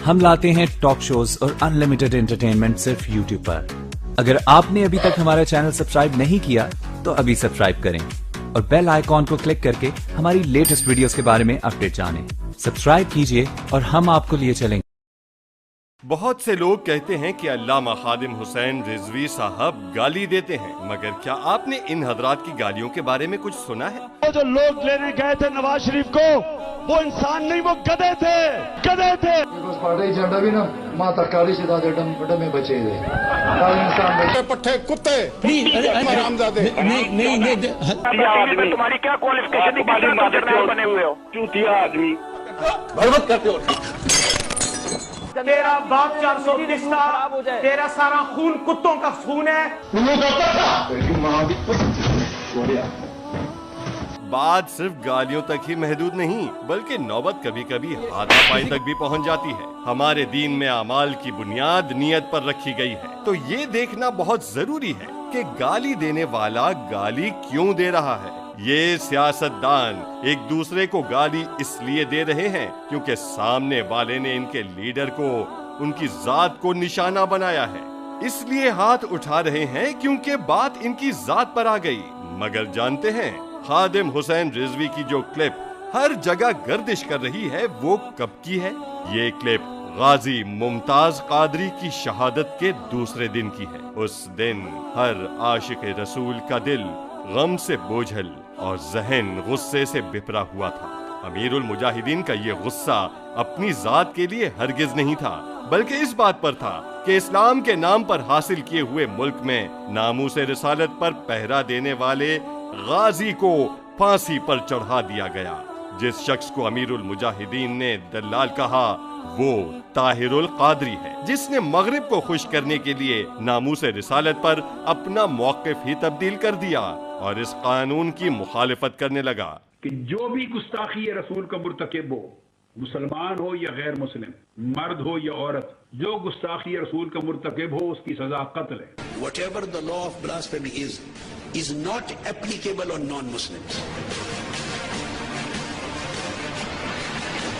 ہم لاتے ہیں ٹاک شوز اور انلمیٹڈ انٹرٹینمنٹ صرف یوٹیوب پر۔ اگر آپ نے ابھی تک ہمارا چینل سبسکرائب نہیں کیا تو ابھی سبسکرائب کریں اور بیل آئیکن کو کلک کر کے ہماری لیٹسٹ ویڈیوز کے بارے میں اپڈیٹ جانیں۔ سبسکرائب کیجئے اور ہم آپ کو لیے چلیں گے۔ بہت سے لوگ کہتے ہیں کہ علامہ خادم حسین رضوی صاحب گالی دیتے ہیں، مگر کیا آپ نے ان حضرات کی گالیوں کے بارے میں کچھ سنا ہے؟ وہ جو لوگ لینے گئے تھے نواز شریف کو، وہ انسان نہیں، وہ گدھے تھے، گدھے تھے۔ پیپلز پارٹی جھنڈا بھی نا ماں ترکاری سے دادے ڈمے بچے دے انسان بچے پٹھے کتے حرامزادے۔ نہیں تمہاری کیا کوالیفکیشن بنے ہوئے ہو؟ چوتیا آدمی برباد کرتے ہو۔ تیرا باپ 420 تھا، تیرا سارا خون کتوں کا خون ہے۔ بات صرف گالیوں تک ہی محدود نہیں، بلکہ نوبت کبھی کبھی ہاتھا پائی تک بھی پہنچ جاتی ہے۔ ہمارے دین میں اعمال کی بنیاد نیت پر رکھی گئی ہے، تو یہ دیکھنا بہت ضروری ہے کہ گالی دینے والا گالی کیوں دے رہا ہے۔ یہ سیاستدان ایک دوسرے کو گالی اس لیے دے رہے ہیں کیونکہ سامنے والے نے ان کے لیڈر کو، ان کی ذات کو نشانہ بنایا ہے، اس لیے ہاتھ اٹھا رہے ہیں کیونکہ بات ان کی ذات پر آ گئی۔ مگر جانتے ہیں خادم حسین رضوی کی جو کلپ ہر جگہ گردش کر رہی ہے وہ کب کی ہے؟ یہ کلپ غازی ممتاز قادری کی شہادت کے دوسرے دن کی ہے۔ اس دن ہر عاشق رسول کا دل غم سے بوجھل اور ذہن غصے سے بپرا ہوا تھا۔ امیر المجاہدین کا یہ غصہ اپنی ذات کے لیے ہرگز نہیں تھا، بلکہ اس بات پر تھا کہ اسلام کے نام پر حاصل کیے ہوئے ملک میں ناموس رسالت پر پہرا دینے والے غازی کو پھانسی پر چڑھا دیا گیا۔ جس شخص کو امیر المجاہدین نے دلال کہا وہ طاہر القادری ہے، جس نے مغرب کو خوش کرنے کے لیے ناموس رسالت پر اپنا موقف ہی تبدیل کر دیا اور اس قانون کی مخالفت کرنے لگا کہ جو بھی گستاخی رسول کا مرتکب ہو، مسلمان ہو یا غیر مسلم، مرد ہو یا عورت، جو گستاخی رسول کا مرتکب ہو اس کی سزا قتل ہے۔ Whatever the law of blasphemy is not applicable on non-Muslims.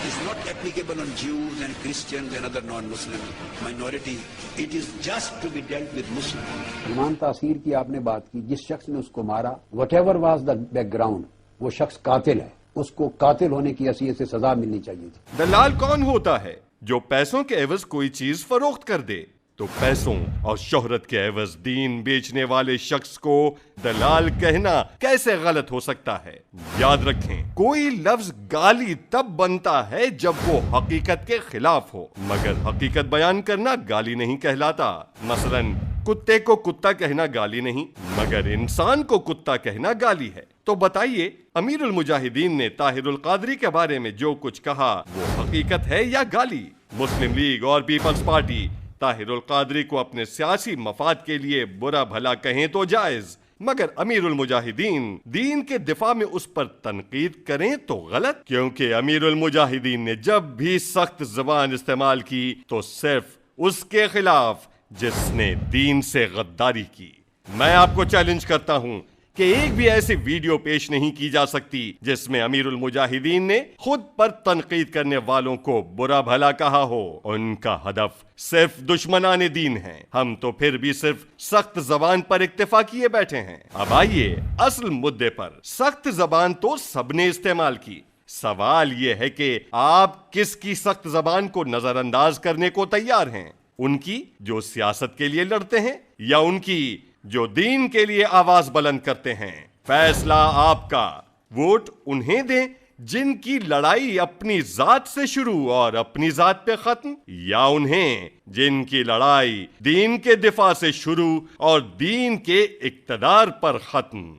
It's not applicable on Jews and Christians and other non-Muslim minorities. It is just to be dealt with Muslims. ایمان تاثیر کی آپ نے بات کی، جس شخص نے اس کو مارا whatever was the background، وہ شخص قاتل ہے، اس کو قاتل ہونے کی حیثیت سے سزا ملنی چاہیے تھی۔ دلال کون ہوتا ہے؟ جو پیسوں کے عوض کوئی چیز فروخت کر دے، تو پیسوں اور شہرت کے عوض دین بیچنے والے شخص کو دلال کہنا کیسے غلط ہو سکتا ہے؟ یاد رکھیں، کوئی لفظ گالی تب بنتا ہے جب وہ حقیقت کے خلاف ہو، مگر حقیقت بیان کرنا گالی نہیں کہلاتا۔ مثلا کتے کو کتا کہنا گالی نہیں، مگر انسان کو کتا کہنا گالی ہے۔ تو بتائیے امیر المجاہدین نے طاہر القادری کے بارے میں جو کچھ کہا وہ حقیقت ہے یا گالی؟ مسلم لیگ اور پیپلز پارٹی طاہر القادری کو اپنے سیاسی مفاد کے لیے برا بھلا کہیں تو جائز، مگر امیر المجاہدین دین کے دفاع میں اس پر تنقید کریں تو غلط، کیونکہ امیر المجاہدین نے جب بھی سخت زبان استعمال کی تو صرف اس کے خلاف جس نے دین سے غداری کی۔ میں آپ کو چیلنج کرتا ہوں کہ ایک بھی ایسی ویڈیو پیش نہیں کی جا سکتی جس میں امیر المجاہدین نے خود پر تنقید کرنے والوں کو برا بھلا کہا ہو۔ ان کا ہدف صرف دشمنان دین ہیں، ہم تو پھر بھی صرف سخت زبان پر اکتفا کیے بیٹھے ہیں۔ اب آئیے اصل مدے پر۔ سخت زبان تو سب نے استعمال کی، سوال یہ ہے کہ آپ کس کی سخت زبان کو نظر انداز کرنے کو تیار ہیں؟ ان کی جو سیاست کے لیے لڑتے ہیں یا ان کی جو دین کے لیے آواز بلند کرتے ہیں؟ فیصلہ آپ کا۔ ووٹ انہیں دیں جن کی لڑائی اپنی ذات سے شروع اور اپنی ذات پہ ختم، یا انہیں جن کی لڑائی دین کے دفاع سے شروع اور دین کے اقتدار پر ختم۔